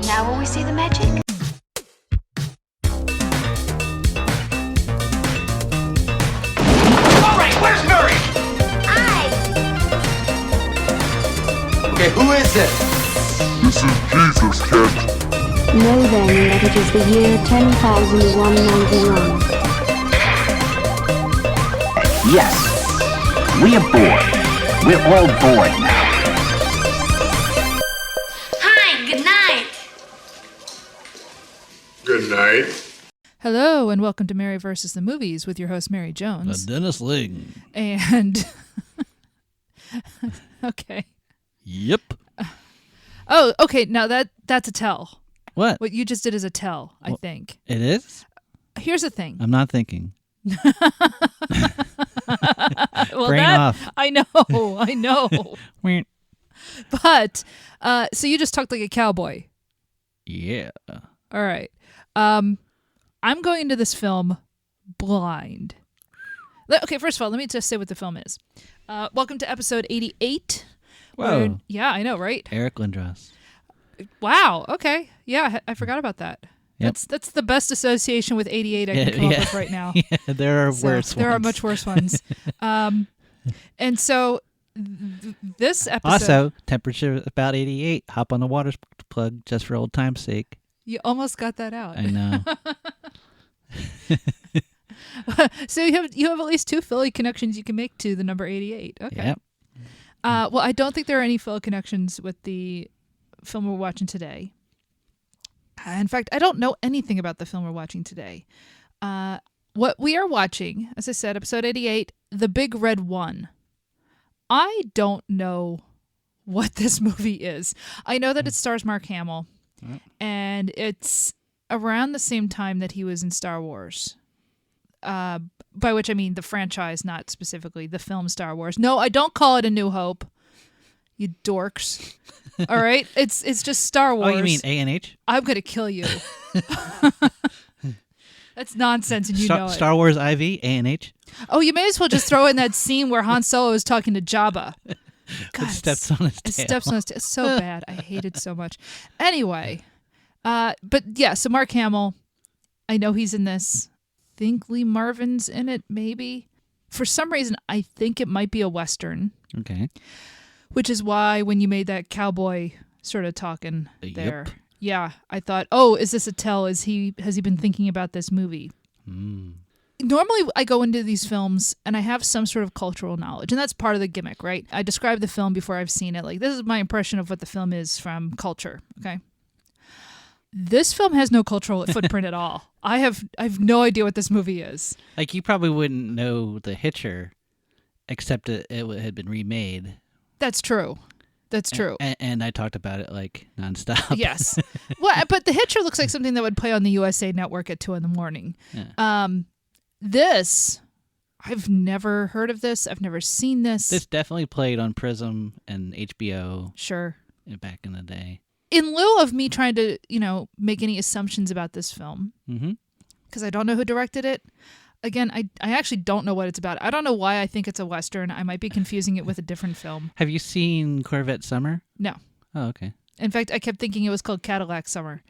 Now will we see the magic? All right, where's Murray? Okay, who is it? This is Jesus, kid. Know then that it is the year 10,191. Yes, we are bored. We're all bored now. Hi, good night. Good night. Hello, and welcome to Mary vs. the Movies with your host, Mary Jones. Dennis Ling. And... okay. Yep. Oh, okay, now that's a tell. What? What you just did is a tell, I think. It is? Here's the thing. I'm not thinking. Well, Brain off. I know. But, so you just talked like a cowboy. Yeah. All right. I'm going into this film blind. Okay, first of all, let me just say what the film is. Welcome to episode 88. Whoa. Yeah, I know, right? Eric Lindros. Wow. Okay. Yeah, I forgot about that. Yep. That's the best association with 88 I can come up with right now. Yeah, there are worse ones. There are much worse ones. And so this episode... Also, temperature about 88. Hop on the water plug just for old time's sake. You almost got that out. I know. So you have at least two Philly connections you can make to the number 88. Okay. Yep. Well, I don't think there are any Philly connections with the film we're watching today. In fact, I don't know anything about the film we're watching today. What we are watching, as I said, episode 88, The Big Red One. I don't know what this movie is. I know that it stars Mark Hamill, and it's around the same time that he was in Star Wars. By which I mean the franchise, not specifically the film Star Wars. No, I don't call it A New Hope. You dorks. All right? It's just Star Wars. Oh, you mean A&H? I'm going to kill you. That's nonsense, and you know it. Star Wars IV, A&H? Oh, you may as well just throw in that scene where Han Solo is talking to Jabba. God, It steps on his tail. It steps on his tail. So bad. I hate it so much. Anyway, but yeah, so Mark Hamill, I know he's in this. I think Lee Marvin's in it, maybe. For some reason, I think it might be a Western. Okay. Which is why when you made that cowboy sort of talking there, Yep. yeah, I thought, oh, is this a tell? Has he been thinking about this movie? Normally, I go into these films and I have some sort of cultural knowledge, and that's part of the gimmick, right? I describe the film before I've seen it. Like, this is my impression of what the film is from culture, okay? This film has no cultural footprint at all. I have no idea what this movie is. Like, you probably wouldn't know The Hitcher, except it had been remade. That's true. That's true. And I talked about it, like, nonstop. Yes. Well, but The Hitcher looks like something that would play on the USA Network at 2 a.m. Yeah. This, I've never heard of this. I've never seen this. This definitely played on Prism and HBO. Sure. Back in the day. In lieu of me trying to, make any assumptions about this film, because I don't know who directed it, again, I actually don't know what it's about. I don't know why I think it's a Western. I might be confusing it with a different film. Have you seen Corvette Summer? No. Oh, okay. In fact, I kept thinking it was called Cadillac Summer.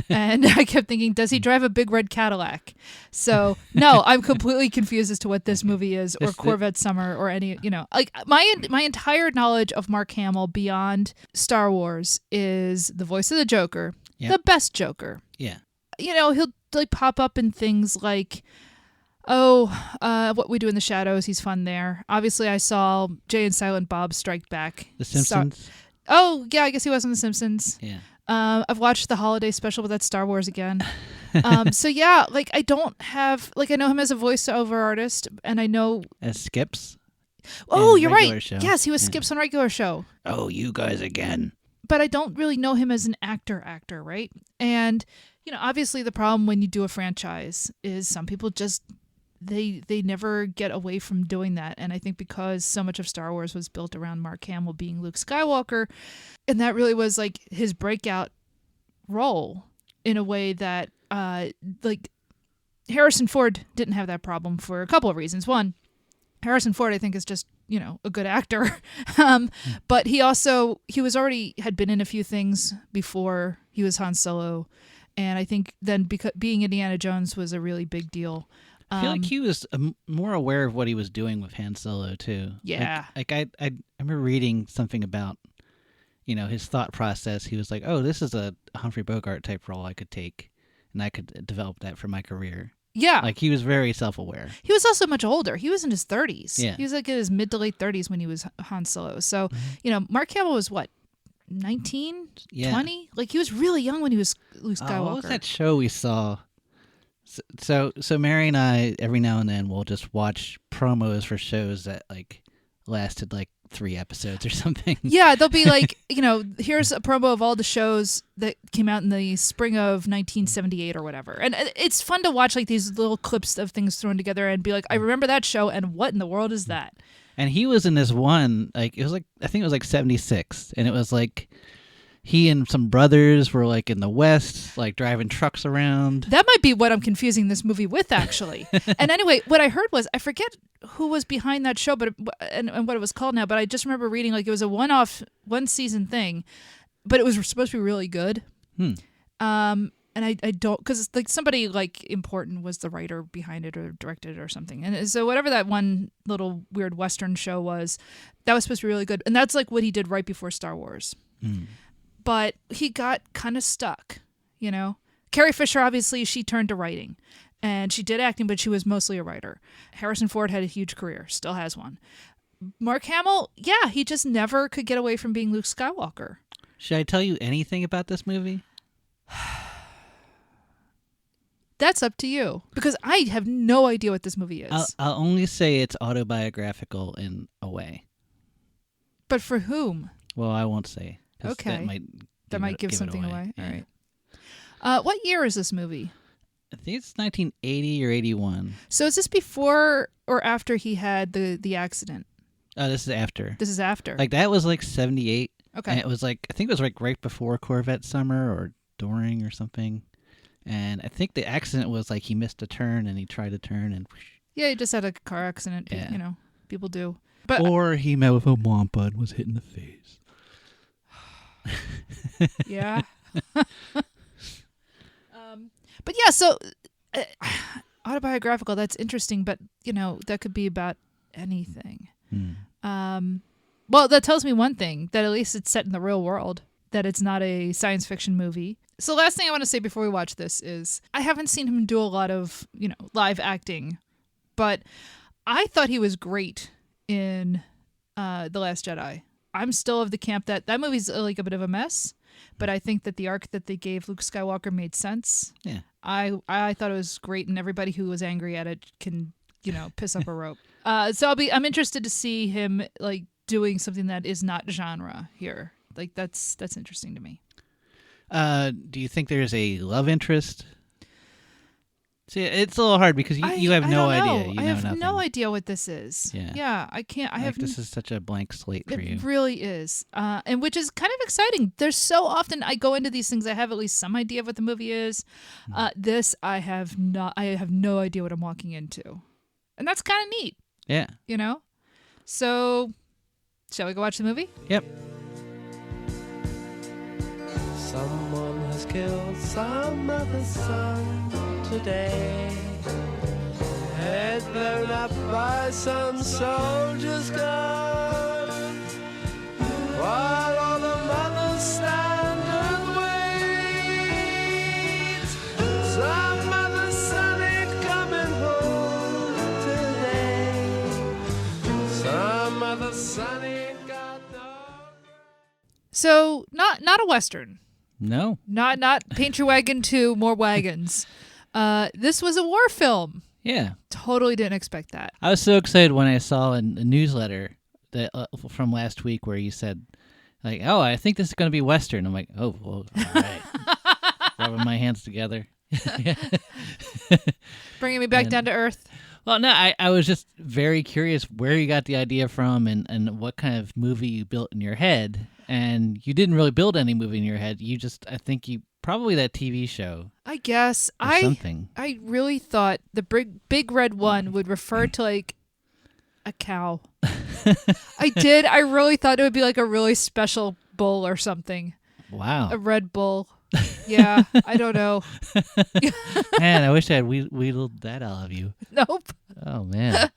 And I kept thinking, does he drive a big red Cadillac? So, no, I'm completely confused as to what this movie is, or Corvette Summer, or any, like my entire knowledge of Mark Hamill beyond Star Wars is the voice of the Joker, the best Joker. Yeah. He'll like pop up in things like, What We Do in the Shadows. He's fun there. Obviously, I saw Jay and Silent Bob Strike Back. The Simpsons. Oh, yeah, I guess he was on The Simpsons. Yeah. I've watched the holiday special, but that's Star Wars again. So yeah, like I don't have, like I know him as a voiceover artist, and I know as Skips. Oh, you're right. Show. Yes, he was Skips on Regular Show. Oh, you guys again. But I don't really know him as an actor, right? And obviously the problem when you do a franchise is some people just they never get away from doing that. And I think because so much of Star Wars was built around Mark Hamill being Luke Skywalker, and that really was like his breakout role in a way that like Harrison Ford didn't have that problem for a couple of reasons. One, Harrison Ford I think is just a good actor. But he had been in a few things before he was Han Solo. And I think then because being Indiana Jones was a really big deal. I feel like he was more aware of what he was doing with Han Solo too. Yeah. Like I remember reading something about, his thought process. He was like, "Oh, this is a Humphrey Bogart type role I could take, and I could develop that for my career." Yeah. Like he was very self-aware. He was also much older. He was in his 30s. Yeah. He was like in his mid to late 30s when he was Han Solo. So, Mark Hamill was what, 19, Yeah. 20? Like he was really young when he was Luke Skywalker. What was that show we saw? So Mary and I every now and then will just watch promos for shows that like lasted like 3 episodes or something. Yeah, they'll be like, here's a promo of all the shows that came out in the spring of 1978 or whatever. And it's fun to watch like these little clips of things thrown together and be like, I remember that show and what in the world is that? And he was in this one, like it was like I think it was like 76, and it was like he and some brothers were like in the West, like driving trucks around. That might be what I'm confusing this movie with, actually. And anyway, what I heard was, I forget who was behind that show, and what it was called now, but I just remember reading like it was a one season thing, but it was supposed to be really good. And I don't, because like somebody like important was the writer behind it or directed it or something. And so whatever that one little weird Western show was, that was supposed to be really good. And that's like what he did right before Star Wars. But he got kind of stuck, Carrie Fisher, obviously, she turned to writing. And she did acting, but she was mostly a writer. Harrison Ford had a huge career, still has one. Mark Hamill, yeah, he just never could get away from being Luke Skywalker. Should I tell you anything about this movie? That's up to you, because I have no idea what this movie is. I'll only say it's autobiographical in a way. But for whom? Well, I won't say. Okay. That might give something away. Yeah. All right. What year is this movie? I think it's 1980 or 81. So is this before or after he had the accident? Oh, this is after. This is after. Like that was like 78. Okay. And it was like, I think it was like right before Corvette Summer or during or something. And I think the accident was like he missed a turn and he tried to turn and. Yeah, he just had a car accident. Yeah. People do. But or he met with a wampa and was hit in the face. Yeah. But yeah, so autobiographical, that's interesting, but that could be about anything. Well, that tells me one thing, that at least it's set in the real world, that it's not a science fiction movie. So last thing I want to say before we watch this is I haven't seen him do a lot of, live acting, but I thought he was great in The Last Jedi. I'm still of the camp that movie's like a bit of a mess, but I think that the arc that they gave Luke Skywalker made sense. Yeah. I thought it was great, and everybody who was angry at it can, piss up a rope. So I'm interested to see him like doing something that is not genre here. Like that's interesting to me. Do you think there's a love interest? See, it's a little hard because you have no idea. I have nothing. no idea what this is. Yeah, I can't. This is such a blank slate for you. It really is, and which is kind of exciting. There's so often I go into these things, I have at least some idea of what the movie is. This I have not. I have no idea what I'm walking into, and that's kind of neat. Yeah. So, shall we go watch the movie? Yep. Someone has killed some other son today. Head blown up by some soldier's gun. While all the mothers stand and wait. Some other son ain't coming home today. Some other son ain't got no. So, not a Western. No. Not Paint Your Wagon to More Wagons. This was a war film. Yeah. Totally didn't expect that. I was so excited when I saw a newsletter that from last week where you said, like, oh, I think this is going to be Western. I'm like, oh, well, all right. Rubbing my hands together. Bringing me back down to earth. Well, no, I was just very curious where you got the idea from and what kind of movie you built in your head. And you didn't really build any movie in your head. I think you probably that TV show. I guess something. I really thought the big red one would refer to like a cow. I did. I really thought it would be like a really special bull or something. Wow. A red bull. Yeah, I don't know. Man, I wish I had wheedled that out of you. Nope. Oh, man.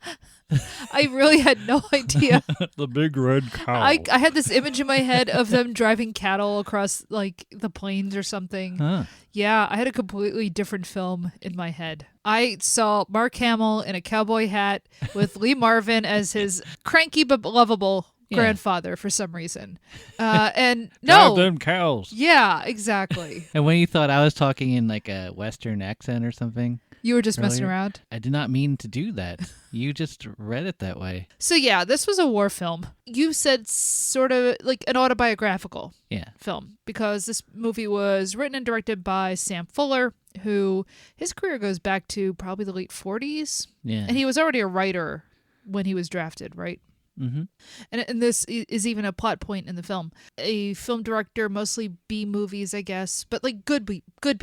I really had no idea. The big red cow. I had this image in my head of them driving cattle across like the plains or something. Huh. Yeah, I had a completely different film in my head. I saw Mark Hamill in a cowboy hat with Lee Marvin as his cranky but lovable grandfather for some reason. And no. Drive them cows. Yeah, exactly. And when you thought I was talking in like a Western accent or something. You were just messing earlier, around? I did not mean to do that. You just read it that way. So yeah, this was a war film. You said sort of like an autobiographical film because this movie was written and directed by Sam Fuller, who his career goes back to probably the late 40s. Yeah. And he was already a writer when he was drafted, right? Mm-hmm. And this is even a plot point in the film. A film director, mostly B movies, I guess, but like good B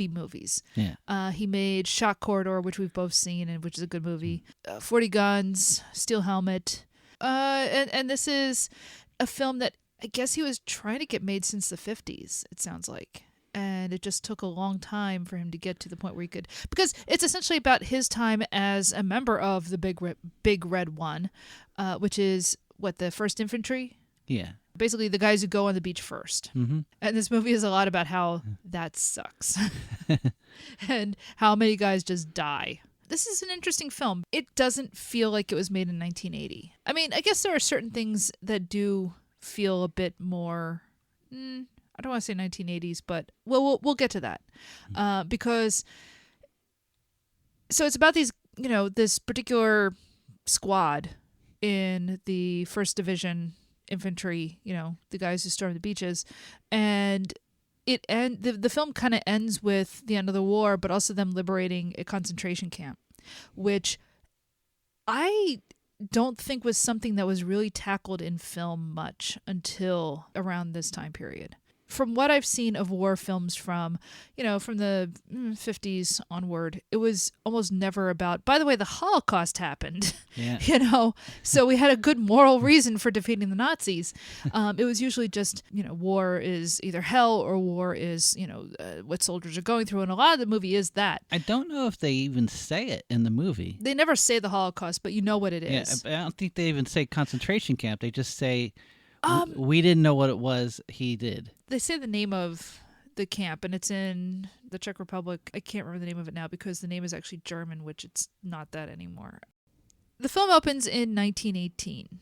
movies. Yeah. He made Shock Corridor, which we've both seen, and which is a good movie. 40 Guns, Steel Helmet, and this is a film that I guess he was trying to get made since the 50s. It sounds like. And it just took a long time for him to get to the point where he could, because it's essentially about his time as a member of the Big Red One, which is what, the First Infantry? Yeah. Basically the guys who go on the beach first. Mm-hmm. And this movie is a lot about how that sucks and how many guys just die. This is an interesting film. It doesn't feel like it was made in 1980. I mean, I guess there are certain things that do feel a bit more... I don't want to say 1980s, but we'll get to that because so it's about these, this particular squad in the First Division infantry, the guys who stormed the beaches, and the film kind of ends with the end of the war, but also them liberating a concentration camp, which I don't think was something that was really tackled in film much until around this time period. From what I've seen of war films from the 50s onward, it was almost never about, by the way, the Holocaust happened, so we had a good moral reason for defeating the Nazis. It was usually just, war is either hell or war is, what soldiers are going through. And a lot of the movie is that. I don't know if they even say it in the movie. They never say the Holocaust, but you know what it is. Yeah, I don't think they even say concentration camp. They just say... we didn't know what it was. He did. They say the name of the camp, and it's in the Czech Republic. I can't remember the name of it now because the name is actually German, which it's not that anymore. The film opens in 1918.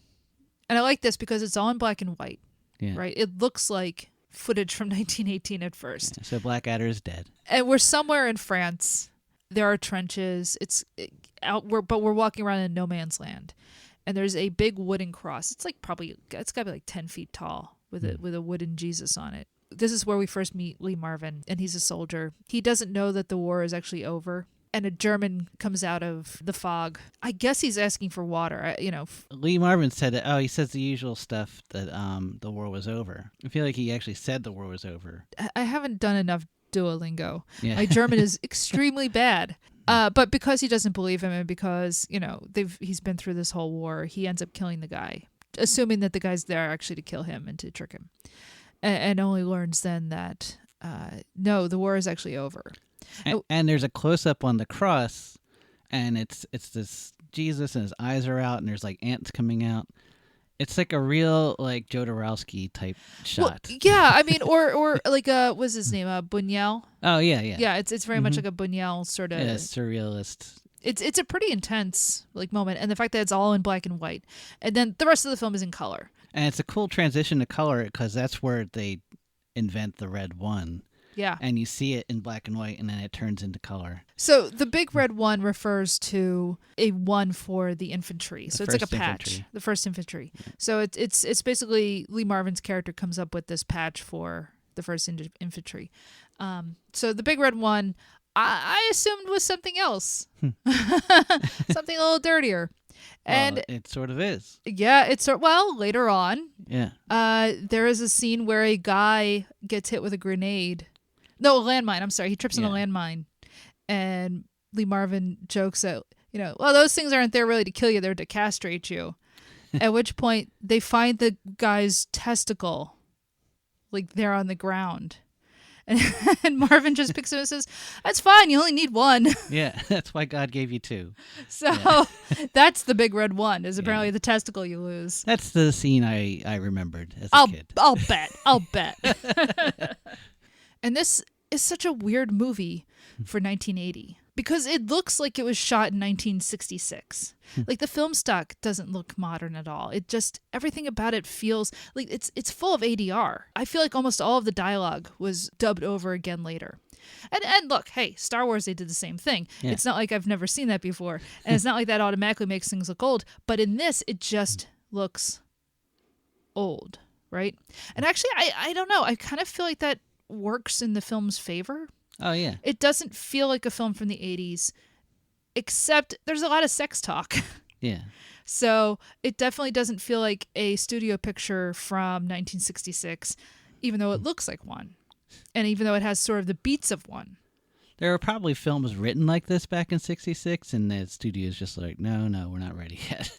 And I like this because it's all in black and white, right? It looks like footage from 1918 at first. Yeah, so Blackadder is dead. And we're somewhere in France. There are trenches. But we're walking around in no man's land. And there's a big wooden cross. It's got to be like 10 feet tall with a wooden Jesus on it. This is where we first meet Lee Marvin, and he's a soldier. He doesn't know that the war is actually over. And a German comes out of the fog. I guess he's asking for water. Lee Marvin said that. Oh, he says the usual stuff that the war was over. I feel like he actually said the war was over. I haven't done enough Duolingo. Yeah. My German is extremely bad. But because he doesn't believe him and because, he's been through this whole war, he ends up killing the guy, assuming that the guy's there actually to kill him and to trick him. And only learns then that, no, the war is actually over. And there's a close-up on the cross, and it's this Jesus and his eyes are out, and there's like ants coming out. It's like a real like Jodorowsky type shot. Well, yeah, I mean, or like what's his name? Buñuel. Oh yeah. Yeah, it's very much like a Buñuel sort of. Yeah, surrealist. It's a pretty intense like moment, and the fact that it's all in black and white, and then the rest of the film is in color. And it's a cool transition to color because that's where they invent the red one. Yeah. And you see it in black and white, and then it turns into color. So the big red one refers to a one for the infantry. So it's like a patch. Infantry. The First Infantry. So it's basically Lee Marvin's character comes up with this patch for the First Infantry. So the big red one, I assumed was something else. Something a little dirtier. And it sort of is. Yeah, later on. Yeah. There is a scene where a guy gets hit with a grenade. No, a landmine. I'm sorry. He trips on a landmine. And Lee Marvin jokes that, well, those things aren't there really to kill you. They're to castrate you. At which point they find the guy's testicle, like there on the ground. And Marvin just picks it up and says, "That's fine. You only need one." Yeah, that's why God gave you two. So that's the big red one, is apparently the testicle you lose. That's the scene I remembered as a kid. I'll bet. And this is such a weird movie for 1980 because it looks like it was shot in 1966. Like the film stock doesn't look modern at all. It just, everything about it feels like it's full of ADR. I feel like almost all of the dialogue was dubbed over again later. And look, hey, Star Wars, they did the same thing. Yeah. It's not like I've never seen that before. And it's not like that automatically makes things look old. But in this, it just looks old, right? And actually, I don't know. I kind of feel like that works in the film's favor. Oh, yeah. It doesn't feel like a film from the 80s, except there's a lot of sex talk. Yeah. So it definitely doesn't feel like a studio picture from 1966, even though it looks like one. And even though it has sort of the beats of one. There were probably films written like this back in 66, and the studio's just like, no, we're not ready yet.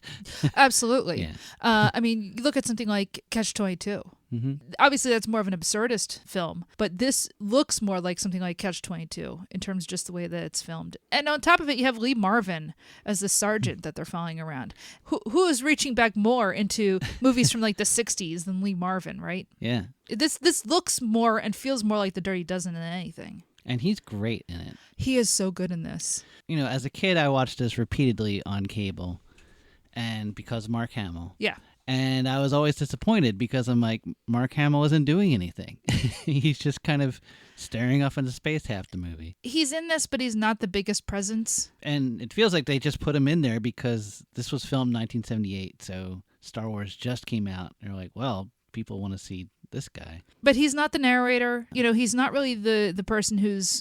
Absolutely. Yeah. I mean, you look at something like Catch-22. Mm-hmm. Obviously, that's more of an absurdist film, but this looks more like something like Catch-22 in terms of just the way that it's filmed. And on top of it, you have Lee Marvin as the sergeant that they're following around, who is reaching back more into movies from like the 60s than Lee Marvin, right? Yeah. This looks more and feels more like The Dirty Dozen than anything. And he's great in it. He is so good in this. You know, as a kid, I watched this repeatedly on cable, and because of Mark Hamill. Yeah. And I was always disappointed because I'm like, Mark Hamill isn't doing anything. He's just kind of staring off into space half the movie. He's in this, but he's not the biggest presence. And it feels like they just put him in there because this was filmed in 1978, so Star Wars just came out. They're like, well, people want to see this guy. But he's not the narrator. You know, he's not really the person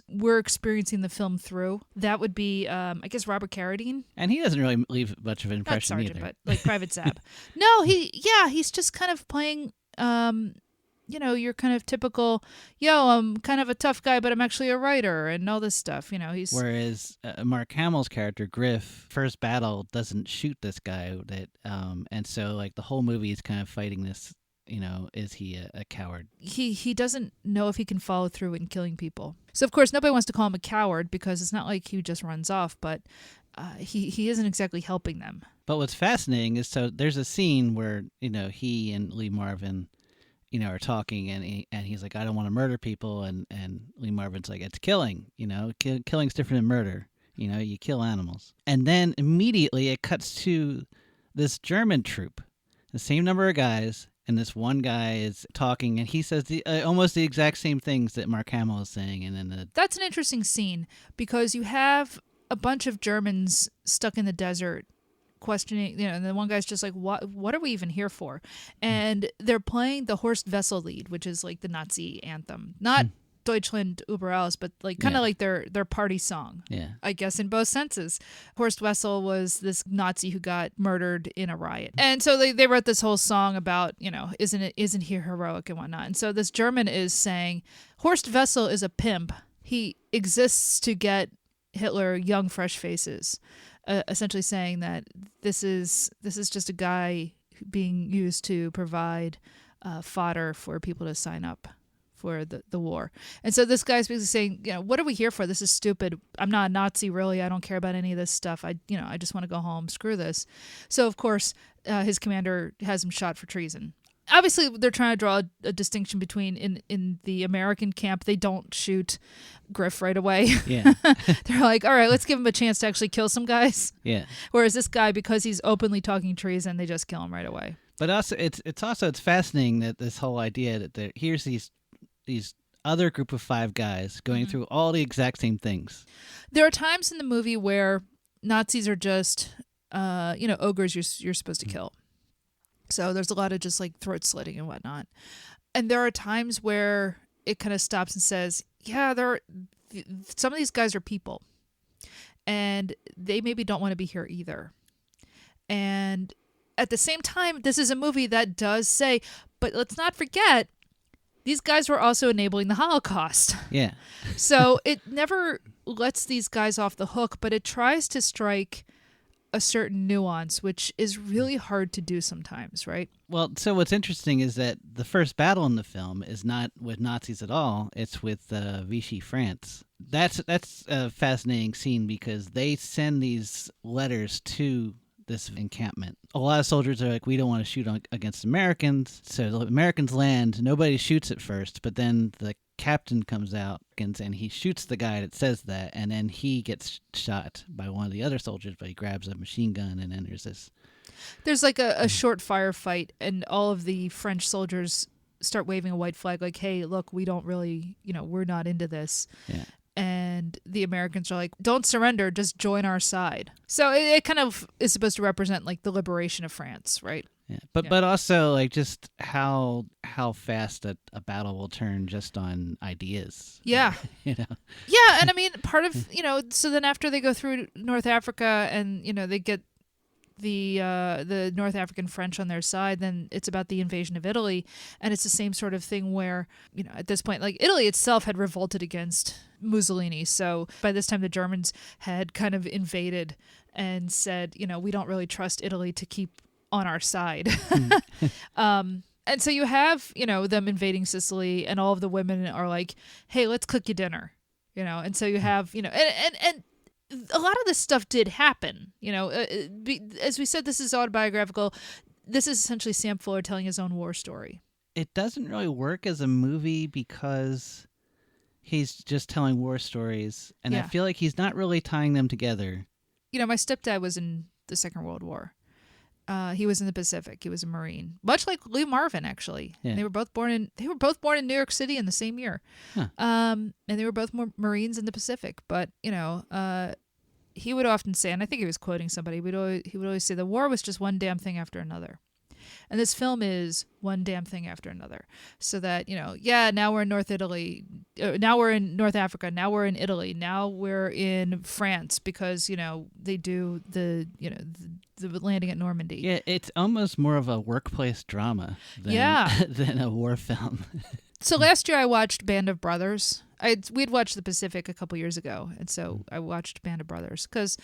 we're experiencing the film through. That would be, I guess, Robert Carradine. And he doesn't really leave much of an Not impression Sergeant, either. but like Private Zab. No, he's just kind of playing, you know, your kind of typical, I'm kind of a tough guy, but I'm actually a writer and all this stuff. You know, he's. Whereas Mark Hamill's character, Griff, first battle doesn't shoot this guy. And so like the whole movie is kind of fighting this. You know, is he a coward? He doesn't know if he can follow through in killing people. So, of course, nobody wants to call him a coward because it's not like he just runs off, but he isn't exactly helping them. But what's fascinating is, so there's a scene where, you know, he and Lee Marvin, you know, are talking, and he's like, I don't want to murder people, and Lee Marvin's like, it's killing, you know, killing's different than murder. You know, you kill animals. And then immediately it cuts to this German troop, the same number of guys. And this one guy is talking, and he says almost the exact same things that Mark Hamill is saying. And then that's an interesting scene because you have a bunch of Germans stuck in the desert questioning, you know, and the one guy's just like, what are we even here for? And they're playing the Horst Wessel Lied, which is like the Nazi anthem. Not Deutschland über alles, but like kind of like their party song. Yeah. I guess in both senses. Horst Wessel was this Nazi who got murdered in a riot. And so they wrote this whole song about, you know, isn't he heroic and whatnot. And so this German is saying, Horst Wessel is a pimp. He exists to get Hitler young, fresh faces. Essentially saying that this is just a guy being used to provide fodder for people to sign up for the war. And so this guy's basically saying, you know, what are we here for? This is stupid. I'm not a Nazi, really. I don't care about any of this stuff. I just want to go home. Screw this. So, of course, his commander has him shot for treason. Obviously, they're trying to draw a distinction between in the American camp, they don't shoot Griff right away. Yeah. They're like, all right, let's give him a chance to actually kill some guys. Yeah. Whereas this guy, because he's openly talking treason, they just kill him right away. But also, it's fascinating that this whole idea that here's these other group of 5 guys going through all the exact same things. There are times in the movie where Nazis are just, ogres you're supposed to kill. So there's a lot of just like throat slitting and whatnot. And there are times where it kind of stops and says, yeah, some of these guys are people. And they maybe don't want to be here either. And at the same time, this is a movie that does say, but let's not forget, these guys were also enabling the Holocaust. Yeah. So it never lets these guys off the hook, but it tries to strike a certain nuance, which is really hard to do sometimes, right? Well, so what's interesting is that the first battle in the film is not with Nazis at all. It's with Vichy France. That's a fascinating scene because they send these letters to this encampment. A lot of soldiers are like, we don't want to shoot against Americans. So the Americans land. Nobody shoots at first, but then the captain comes out and he shoots the guy that says that, and then he gets shot by one of the other soldiers, but he grabs a machine gun, and then there's like a short firefight, and all of the French soldiers start waving a white flag like, hey, look, we don't really, we're not into this. Yeah. And the Americans are like, don't surrender, just join our side. So it kind of is supposed to represent like the liberation of France, right? Yeah, but also like just how fast a battle will turn just on ideas. Yeah. Yeah, and I mean, part of, so then after they go through North Africa and, they get the North African French on their side, then it's about the invasion of Italy, and it's the same sort of thing where, at this point, like Italy itself had revolted against Mussolini, so by this time the Germans had kind of invaded and said, we don't really trust Italy to keep on our side. And so you have, them invading Sicily, and all of the women are like, hey, let's cook you dinner, and so you have, and a lot of this stuff did happen, as we said, this is autobiographical. This is essentially Sam Fuller telling his own war story. It doesn't really work as a movie because he's just telling war stories, and I feel like he's not really tying them together. My stepdad was in the Second World War. He was in the Pacific. He was a Marine, much like Lee Marvin, actually. Yeah. They were both born in New York City in the same year. Huh. And they were both Marines in the Pacific. But he would often say, and I think he was quoting somebody, he would always say, the war was just one damn thing after another. And this film is one damn thing after another. So that, now we're in North Italy. Now we're in North Africa. Now we're in Italy. Now we're in France because, they do the landing at Normandy. Yeah, it's almost more of a workplace drama than a war film. So last year I watched Band of Brothers. We'd watched The Pacific a couple years ago, and so I watched Band of Brothers because,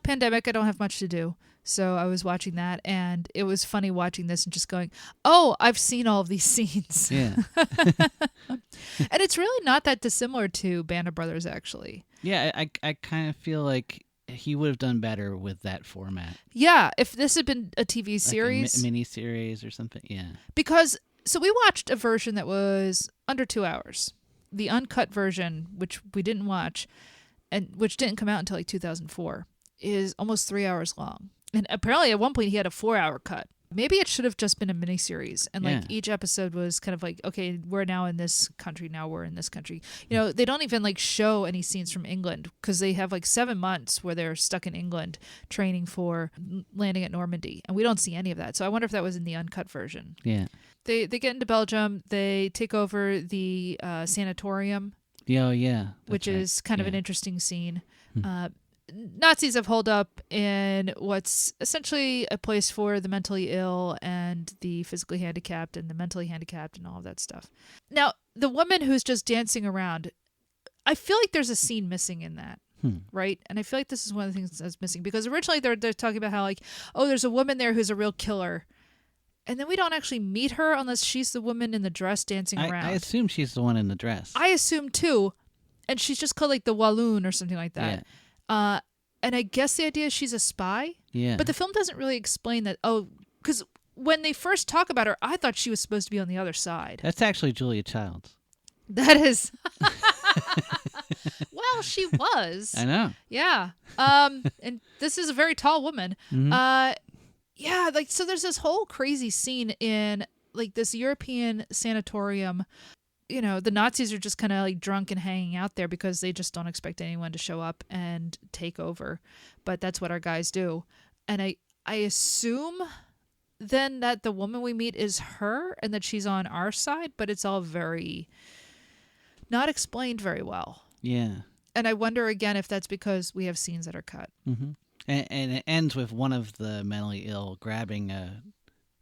pandemic, I don't have much to do. So I was watching that, and it was funny watching this and just going, oh, I've seen all of these scenes. Yeah. And it's really not that dissimilar to Band of Brothers, actually. Yeah, I kind of feel like he would have done better with that format. Yeah, if this had been a TV series. Like a mini-series or something, yeah. Because, so we watched a version that was under 2 hours. The uncut version, which we didn't watch, and which didn't come out until like 2004, is almost 3 hours long. And apparently at one point he had a 4-hour cut. Maybe it should have just been a miniseries. And like each episode was kind of like, okay, we're now in this country. Now we're in this country. They don't even like show any scenes from England because they have like 7 months where they're stuck in England training for landing at Normandy. And we don't see any of that. So I wonder if that was in the uncut version. Yeah. They get into Belgium. They take over the sanatorium. Oh, yeah. Which is kind of an interesting scene. Nazis have holed up in what's essentially a place for the mentally ill and the physically handicapped and the mentally handicapped and all of that stuff. Now, the woman who's just dancing around, I feel like there's a scene missing in that. Right? And I feel like this is one of the things that's missing because originally they're talking about how like, oh, there's a woman there who's a real killer. And then we don't actually meet her unless she's the woman in the dress dancing around. I assume she's the one in the dress. I assume too. And she's just called like the Walloon or something like that. Yeah. And I guess the idea is she's a spy. Yeah. But the film doesn't really explain that. Oh, because when they first talk about her, I thought she was supposed to be on the other side. That's actually Julia Childs. That is. Well, she was. I know. Yeah. And this is a very tall woman. Mm-hmm. Yeah. Like, so there's this whole crazy scene in like this European sanatorium. The Nazis are just kind of like drunk and hanging out there because they just don't expect anyone to show up and take over. But that's what our guys do. And I assume then that the woman we meet is her and that she's on our side, but it's all very not explained very well. Yeah. And I wonder again if that's because we have scenes that are cut. Mm-hmm. And it ends with one of the mentally ill grabbing a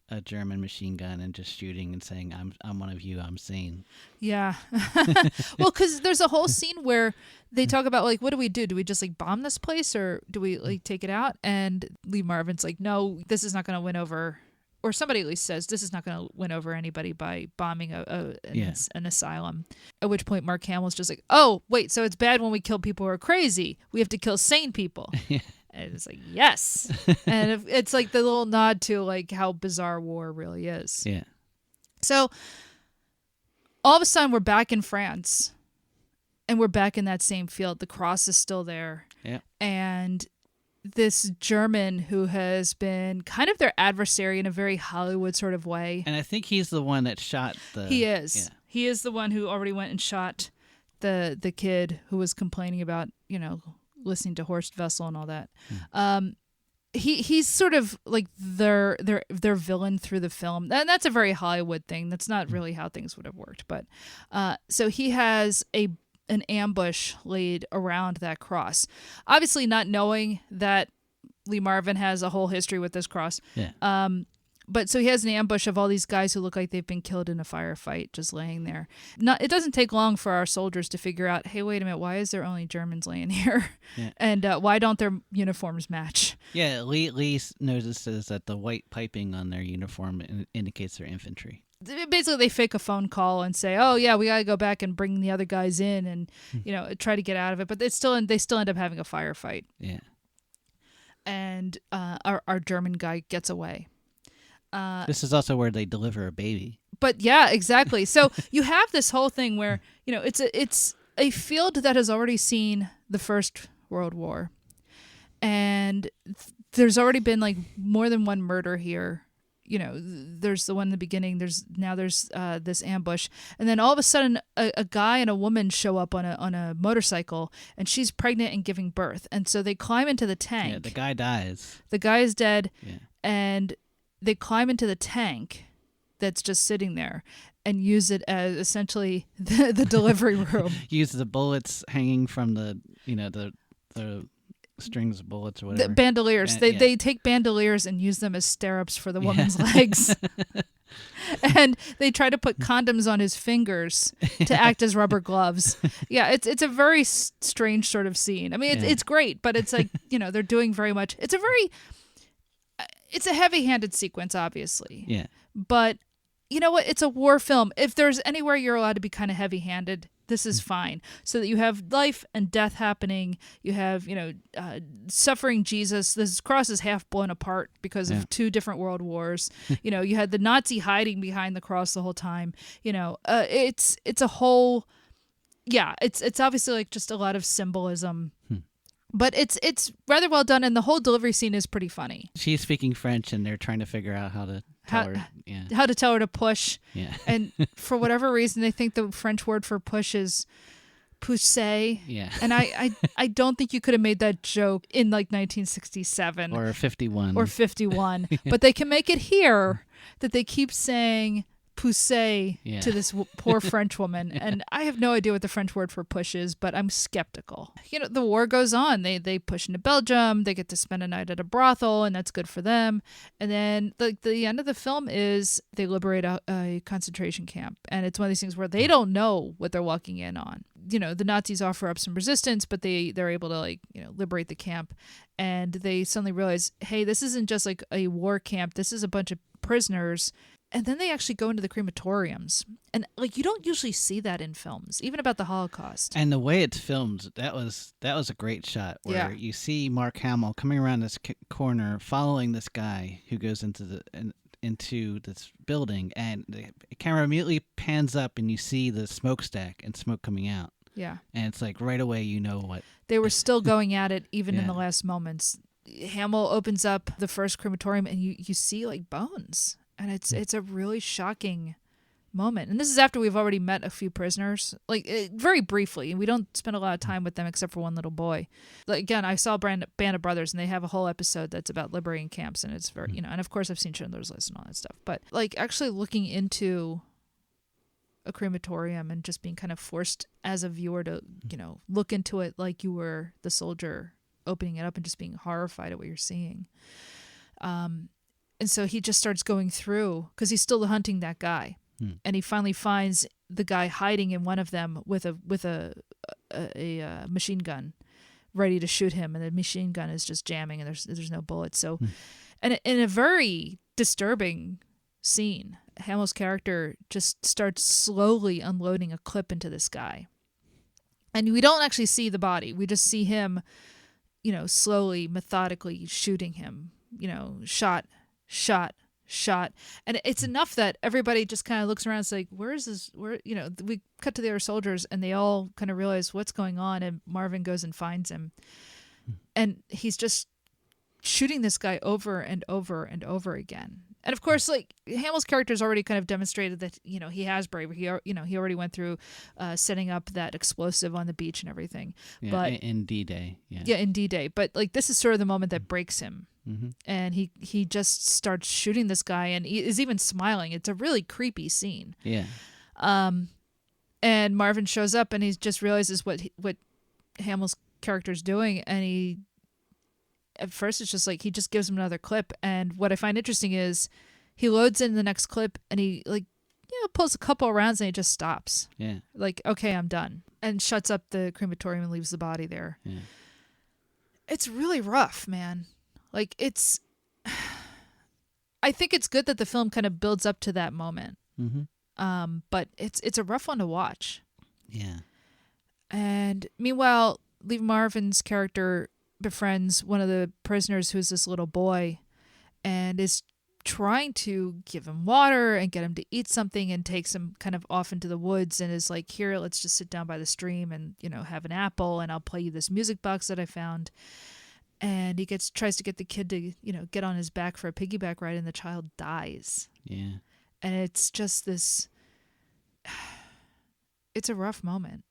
a German machine gun and just shooting and saying, I'm one of you, I'm sane. Yeah. Well, because there's a whole scene where they talk about, like, what do we do? Do we just, like, bomb this place, or do we, like, take it out? And Lee Marvin's like, no, this is not going to win over, or somebody at least says, this is not going to win over anybody by bombing an asylum. At which point Mark Hamill's just like, oh, wait, so it's bad when we kill people who are crazy. We have to kill sane people. And it's like, yes. And it's like the little nod to, like, how bizarre war really is. Yeah. So all of a sudden we're back in France, and we're back in that same field. The cross is still there. Yeah. And this German who has been kind of their adversary in a very Hollywood sort of way. And I think he's the one that shot the... He is. Yeah. He is the one who already went and shot the kid who was complaining about, listening to Horst Wessel and all that. He's sort of like their villain through the film, and that's a very Hollywood thing. That's not really how things would have worked. But so he has an ambush laid around that cross, obviously not knowing that Lee Marvin has a whole history with this cross. Yeah. But so he has an ambush of all these guys who look like they've been killed in a firefight, just laying there. It doesn't take long for our soldiers to figure out, hey, wait a minute, why is there only Germans laying here? Yeah. And why don't their uniforms match? Yeah, Lee notices that the white piping on their uniform indicates their infantry. Basically, they fake a phone call and say, oh, yeah, we got to go back and bring the other guys in and, try to get out of it. But they still end up having a firefight. Yeah. And our German guy gets away. This is also where they deliver a baby. But yeah, exactly. So you have this whole thing where, it's a field that has already seen the First World War. And there's already been like more than one murder here. There's the one in the beginning. There's this ambush, and then all of a sudden, a guy and a woman show up on a motorcycle, and she's pregnant and giving birth, and so they climb into the tank. Yeah, the guy dies. The guy is dead, yeah. And they climb into the tank that's just sitting there and use it as essentially the delivery room. Use the bullets hanging from the strings of bullets or whatever. The bandoliers. They take bandoliers and use them as stirrups for the woman's legs. And they try to put condoms on his fingers to act as rubber gloves. Yeah, it's a very strange sort of scene. I mean, it's great, but it's like, they're doing very much. It's a heavy-handed sequence, obviously. Yeah. But you know what? It's a war film. If there's anywhere you're allowed to be kind of heavy-handed, this is fine. So that you have life and death happening. You have, suffering Jesus. This cross is half blown apart because of two different world wars. You had the Nazi hiding behind the cross the whole time. It's a whole, it's obviously like just a lot of symbolism. But it's rather well done, and the whole delivery scene is pretty funny. She's speaking French, and they're trying to figure out how to tell her. Yeah. How to tell her to push. Yeah. And for whatever reason, they think the French word for push is pousser. Yeah. And I don't think you could have made that joke in like 1967 or 51 or 51, but they can make it here that they keep saying pousser to this poor French woman, and I have no idea what the French word for push is, but I'm skeptical. The war goes on. They push into Belgium. They get to spend a night at a brothel, and that's good for them. And then the end of the film is they liberate a concentration camp, and it's one of these things where they don't know what they're walking in on. The Nazis offer up some resistance, but they're able to liberate the camp, and they suddenly realize, hey, this isn't just like a war camp. This is a bunch of prisoners. And then they actually go into the crematoriums. And you don't usually see that in films, even about the Holocaust. And the way it's filmed, that was a great shot where you see Mark Hamill coming around this corner, following this guy who goes into this building, and the camera immediately pans up, and you see the smokestack and smoke coming out. Yeah. And it's like right away what they were still going at it even in the last moments. Hamill opens up the first crematorium, and you see like bones. And it's a really shocking moment. And this is after we've already met a few prisoners, very briefly. And we don't spend a lot of time with them except for one little boy. Again, I saw Band of Brothers, and they have a whole episode that's about liberating camps. And it's very, and of course I've seen Schindler's List and all that stuff. But actually looking into a crematorium and just being kind of forced as a viewer to, look into it like you were the soldier opening it up and just being horrified at what you're seeing. And so he just starts going through because he's still hunting that guy. And he finally finds the guy hiding in one of them with a machine gun, ready to shoot him, and the machine gun is just jamming, and there's no bullets. So, and in a very disturbing scene, Hamill's character just starts slowly unloading a clip into this guy, and we don't actually see the body. We just see him, slowly, methodically shooting him. Shot. And it's enough that everybody just kind of looks around and is like, where is this? Where, we cut to the other soldiers and they all kind of realize what's going on. And Marvin goes and finds him. And he's just shooting this guy over and over and over again. And of course, like Hamill's character's already kind of demonstrated that, he has bravery. He already went through setting up that explosive on the beach and everything. Yeah, but in D-Day. Yeah, in D-Day. But like this is sort of the moment that breaks him. Mm-hmm. And he just starts shooting this guy, and he is even smiling. It's a really creepy scene. Yeah. And Marvin shows up, and he just realizes what Hamill's character's doing, and at first it's just like he just gives him another clip. And what I find interesting is he loads in the next clip, and he pulls a couple of rounds, and he just stops. Yeah. Like, okay, I'm done, and shuts up the crematorium and leaves the body there. Yeah. It's really rough, man. Like I think it's good that the film kind of builds up to that moment. Mm-hmm. But it's a rough one to watch. Yeah. And meanwhile, Lee Marvin's character befriends one of the prisoners who's this little boy and is trying to give him water and get him to eat something, and takes him kind of off into the woods and is like, here, let's just sit down by the stream and, have an apple, and I'll play you this music box that I found. And he tries to get the kid to, get on his back for a piggyback ride, and the child dies. Yeah. And it's just this, it's a rough moment,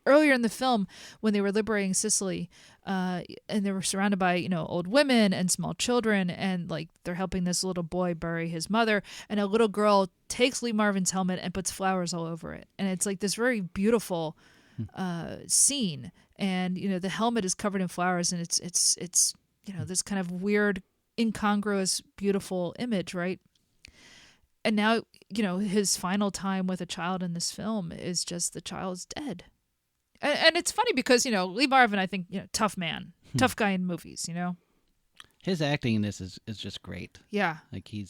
Earlier in the film, when they were liberating Sicily, and they were surrounded by, old women and small children, and like they're helping this little boy bury his mother, and a little girl takes Lee Marvin's helmet and puts flowers all over it. And it's like this very beautiful scene. And the helmet is covered in flowers, and it's this kind of weird, incongruous, beautiful image, right? And now his final time with a child in this film is just the child's dead, and it's funny because Lee Marvin, I think, tough man, tough guy in movies, His acting in this is just great. Yeah, like he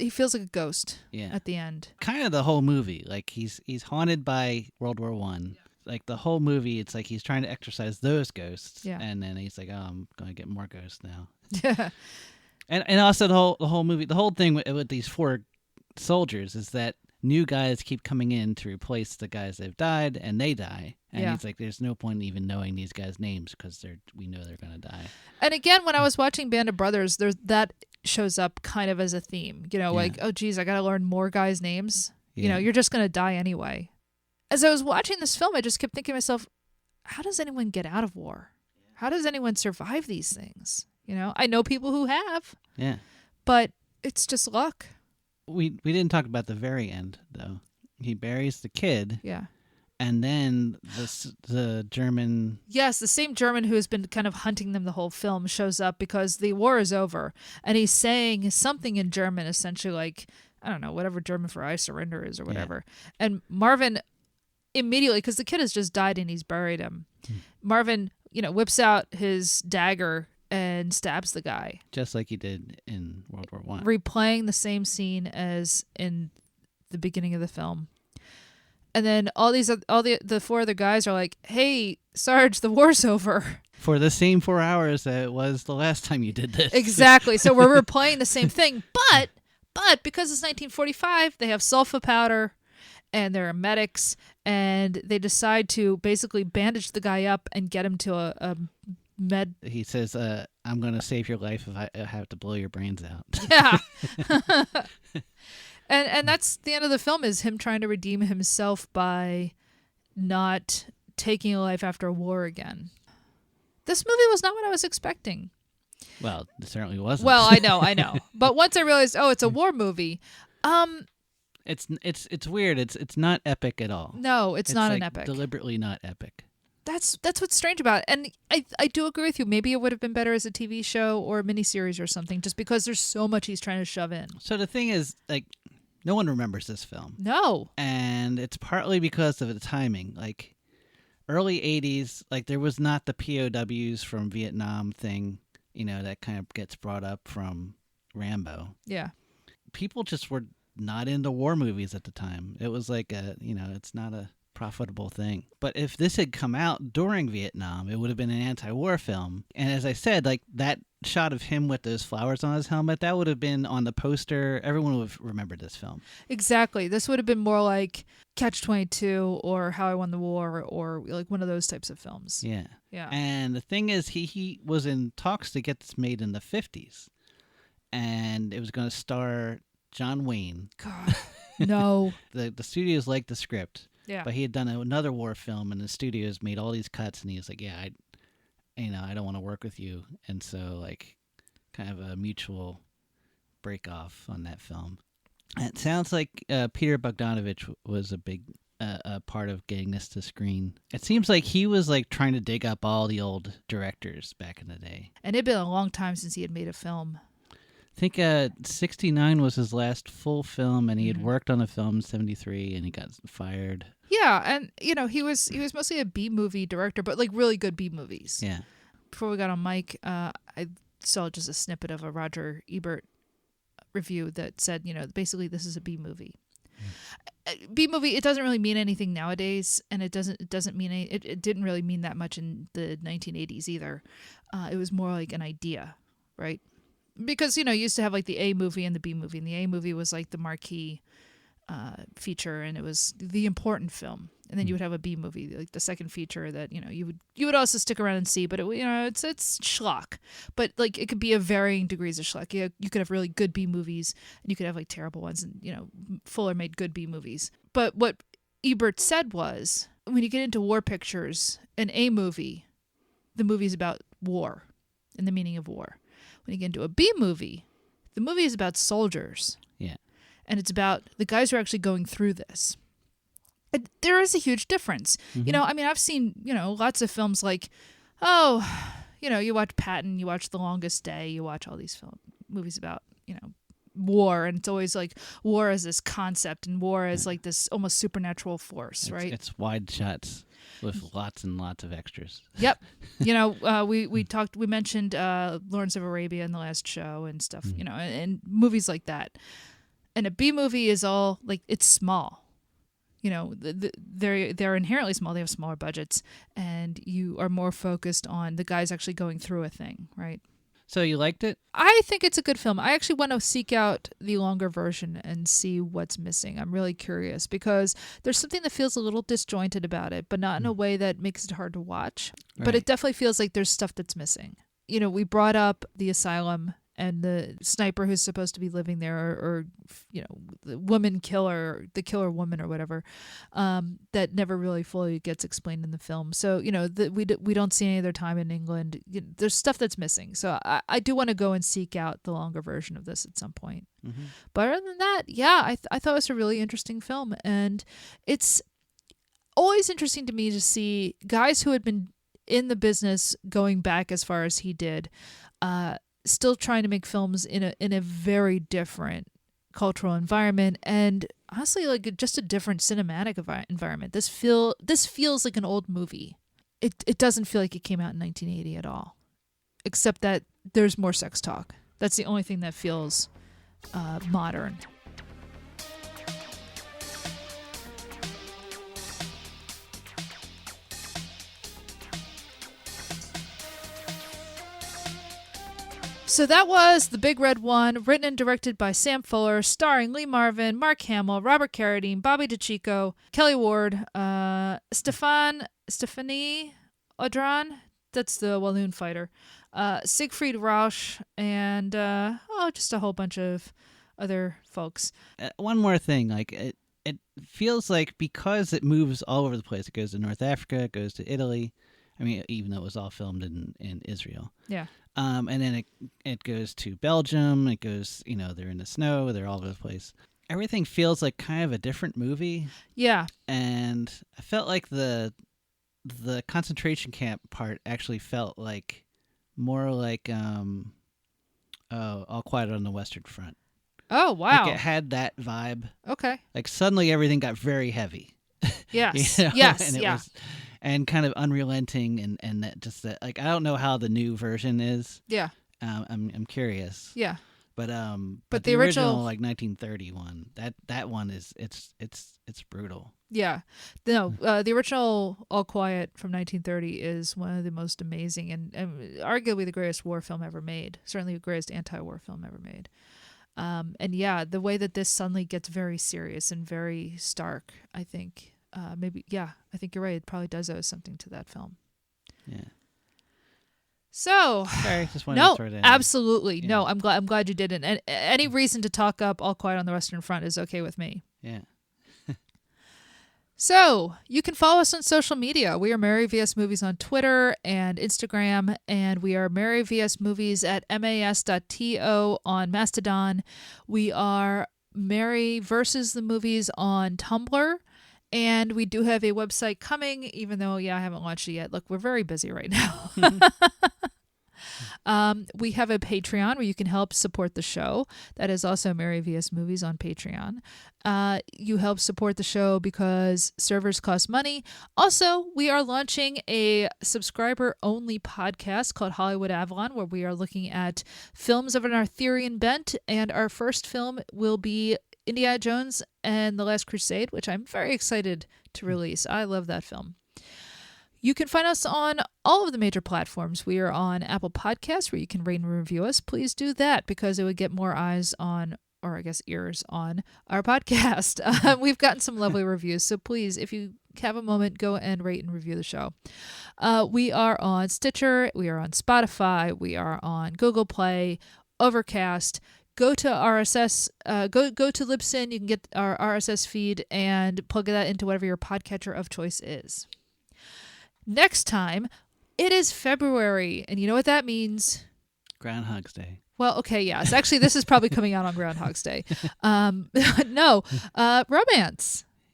feels like a ghost. Yeah. At the end, kind of the whole movie, like he's haunted by World War I. Like the whole movie, it's like he's trying to exorcise those ghosts, and then he's like, "Oh, I'm going to get more ghosts now." Yeah, and also the whole movie, the whole thing with these 4 soldiers is that new guys keep coming in to replace the guys that've died, and they die. And he's like, "There's no point in even knowing these guys' names because we know they're going to die." And again, when I was watching Band of Brothers, that shows up kind of as a theme. Like, oh geez, I got to learn more guys' names. Yeah. You're just going to die anyway. As I was watching this film, I just kept thinking to myself, how does anyone get out of war? How does anyone survive these things? I know people who have. Yeah. But it's just luck. We didn't talk about the very end, though. He buries the kid. Yeah. And then the German... Yes, the same German who has been kind of hunting them the whole film shows up because the war is over. And he's saying something in German, essentially like, I don't know, whatever German for I surrender is or whatever. Yeah. And Marvin... immediately, because the kid has just died and he's buried him, Marvin, whips out his dagger and stabs the guy, just like he did in World War I, replaying the same scene as in the beginning of the film. And then all the 4 other guys are like, "Hey, Sarge, the war's over." For the same 4 hours that it was the last time you did this. Exactly. So we're replaying the same thing, but because it's 1945, they have sulfa powder. And there are medics, and they decide to basically bandage the guy up and get him to a med. He says, "I'm going to save your life if I have to blow your brains out." Yeah. and that's the end of the film, is him trying to redeem himself by not taking a life after a war again. This movie was not what I was expecting. Well, it certainly wasn't. Well, I know. But once I realized, it's a war movie, It's weird. It's not epic at all. No, it's not like an epic. Deliberately not epic. That's what's strange about it. And I do agree with you. Maybe it would have been better as a TV show or a miniseries or something, just because there's so much he's trying to shove in. So the thing is, like, no one remembers this film. No. And it's partly because of the timing. Like, early 80s, like, there was not the POWs from Vietnam thing, that kind of gets brought up from Rambo. Yeah. People just were not into war movies at the time. It was like it's not a profitable thing. But if this had come out during Vietnam, it would have been an anti-war film. And as I said, like, that shot of him with those flowers on his helmet, that would have been on the poster. Everyone would have remembered this film. Exactly. This would have been more like Catch-22 or How I Won the War, or like one of those types of films. Yeah. Yeah. And the thing is, he was in talks to get this made in the 50s. And it was going to star John Wayne. God, no. The studios liked the script. Yeah. But he had done another war film, and the studios made all these cuts, and he was like, yeah, I don't want to work with you. And so, like, kind of a mutual break off on that film. And it sounds like Peter Bogdanovich was a big a part of getting this to screen. It seems like he was, like, trying to dig up all the old directors back in the day. And it'd been a long time since he had made a film. I think 69 was his last full film, and he had worked on a film in 73, and he got fired. Yeah, and he was mostly a B-movie director, but like really good B-movies. Yeah. Before we got on mic, I saw just a snippet of a Roger Ebert review that said, basically this is a B-movie. B-movie, it doesn't really mean anything nowadays, and it doesn't mean it didn't really mean that much in the 1980s either. It was more like an idea, right? Because, you used to have like the A movie and the B movie, and the A movie was like the marquee feature, and it was the important film. And then you would have a B movie, like the second feature that, you would also stick around and see, but it's schlock. But like it could be of varying degrees of schlock. You could have really good B movies, and you could have like terrible ones, and Fuller made good B movies. But what Ebert said was, when you get into war pictures, an A movie, the movie's about war and the meaning of war. When you get into a B movie, the movie is about soldiers. Yeah. And it's about the guys who are actually going through this. There is a huge difference. Mm-hmm. I've seen, lots of films like, you watch Patton, you watch The Longest Day, you watch all these movies about, war, and it's always like war as this concept and war as like this almost supernatural force, right? It's wide shots with lots and lots of extras. Yep. We mentioned Lawrence of Arabia in the last show and stuff, and movies like that. And a B movie is all like, it's small. They're inherently small. They have smaller budgets, and you are more focused on the guys actually going through a thing, right? So you liked it? I think it's a good film. I actually want to seek out the longer version and see what's missing. I'm really curious because there's something that feels a little disjointed about it, but not in a way that makes it hard to watch. But it definitely feels like there's stuff that's missing. We brought up the asylum and the sniper who's supposed to be living there, or the woman killer, the killer woman or whatever, that never really fully gets explained in the film. So, we don't see any of their time in England. There's stuff that's missing. So I do want to go and seek out the longer version of this at some point. Mm-hmm. But other than that, yeah, I thought it was a really interesting film. And it's always interesting to me to see guys who had been in the business going back as far as he did, still trying to make films in a very different cultural environment, and honestly, like just a different cinematic environment. This feels like an old movie. It doesn't feel like it came out in 1980 at all, except that there's more sex talk. That's the only thing that feels modern. So that was The Big Red One, written and directed by Sam Fuller, starring Lee Marvin, Mark Hamill, Robert Carradine, Bobby DeCicco, Kelly Ward, Stephanie Audran, that's the Walloon fighter, Siegfried Rausch, and just a whole bunch of other folks. One more thing, like it feels like because it moves all over the place, it goes to North Africa, it goes to Italy. I mean, even though it was all filmed in Israel. Yeah. And then it goes to Belgium. It goes, they're in the snow. They're all over the place. Everything feels like kind of a different movie. Yeah. And I felt like the the concentration camp part actually felt like more like All Quiet on the Western Front. Oh, wow. Like it had that vibe. Okay. Like suddenly everything got very heavy. Yes. You know? Yes. And it was, and kind of unrelenting, and that just that, like I don't know how the new version is. Yeah. I'm curious. Yeah. But the original like 1931, that one is it's brutal. Yeah. No, the original All Quiet from 1930 is one of the most amazing and arguably the greatest war film ever made. Certainly the greatest anti-war film ever made. And yeah, the way that this suddenly gets very serious and very stark, I think I think you're right. It probably does owe something to that film. Yeah. So, sorry, just wanted to throw that in. Absolutely. Yeah. No, I'm glad you didn't. And any reason to talk up All Quiet on the Western Front is okay with me. Yeah. So, you can follow us on social media. We are Mary VS Movies on Twitter and Instagram, and we are Mary VS Movies at mas.to on Mastodon. We are Mary versus the Movies on Tumblr, and we do have a website coming, even though, I haven't launched it yet. Look, we're very busy right now. We have a Patreon where you can help support the show. That is also Mary VS Movies on Patreon. You help support the show because servers cost money. Also, we are launching a subscriber-only podcast called Hollywood Avalon, where we are looking at films of an Arthurian bent, and our first film will be Indiana Jones and the Last Crusade, which I'm very excited to release. I love that film. You can find us on all of the major platforms. We are on Apple Podcasts, where you can rate and review us. Please do that because it would get more eyes on, or I guess ears on, our podcast. We've gotten some lovely reviews, so please, if you have a moment, go and rate and review the show. We are on Stitcher. We are on Spotify. We are on Google Play, Overcast. Go to RSS, go to Libsyn. You can get our RSS feed and plug that into whatever your podcatcher of choice is. Next time, it is February, and you know what that means? Groundhog's Day. Well, okay, yes. Actually, this is probably coming out on Groundhog's Day. Romance.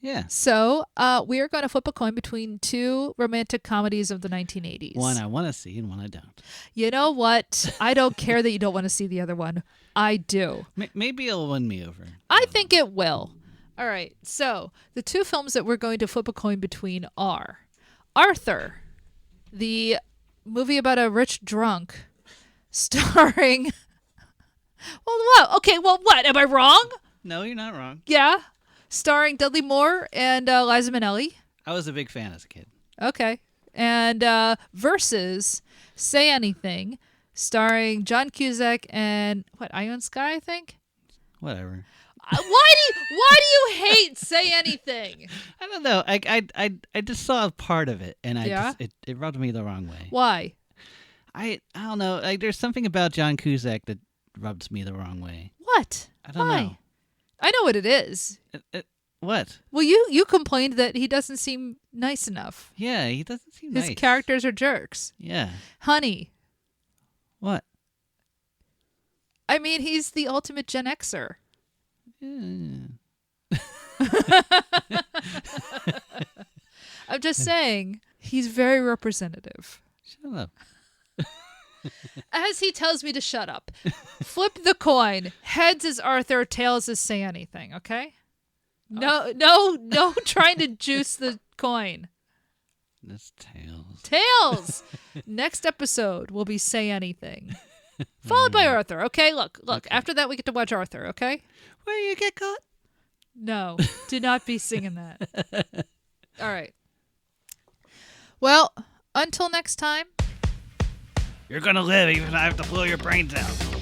Yeah. So we are going to flip a coin between two romantic comedies of the 1980s. One I want to see and one I don't. You know what? I don't care that you don't want to see the other one. I do. Maybe it'll win me over. I think it will. All right. So the two films that we're going to flip a coin between are Arthur, the movie about a rich drunk, starring... Well, what? Okay, well, what? Am I wrong? No, you're not wrong. Yeah. Starring Dudley Moore and Liza Minnelli. I was a big fan as a kid. Okay. And versus Say Anything, starring John Cusack and, Ion Sky, I think? Whatever. Why do you hate Say Anything? I don't know. I just saw a part of it, and it rubbed me the wrong way. Why? I don't know. Like, there's something about John Cusack that rubs me the wrong way. What? I don't Why? know. I know what it is. What? Well, you complained that he doesn't seem nice enough. Yeah, he doesn't seem nice. His characters are jerks. Yeah. Honey. What? I mean, he's the ultimate Gen Xer. Yeah. I'm just saying, he's very representative. Shut up. As he tells me to shut up. Flip the coin. Heads is Arthur, tails is Say Anything, okay? No trying to juice the coin. That's tails. Tails! Next episode will be Say Anything. Followed by Arthur, okay? Look. Okay. After that, we get to watch Arthur, okay? Where you get caught? No, do not be singing that. All right. Well, until next time. You're gonna live even if I have to blow your brains out.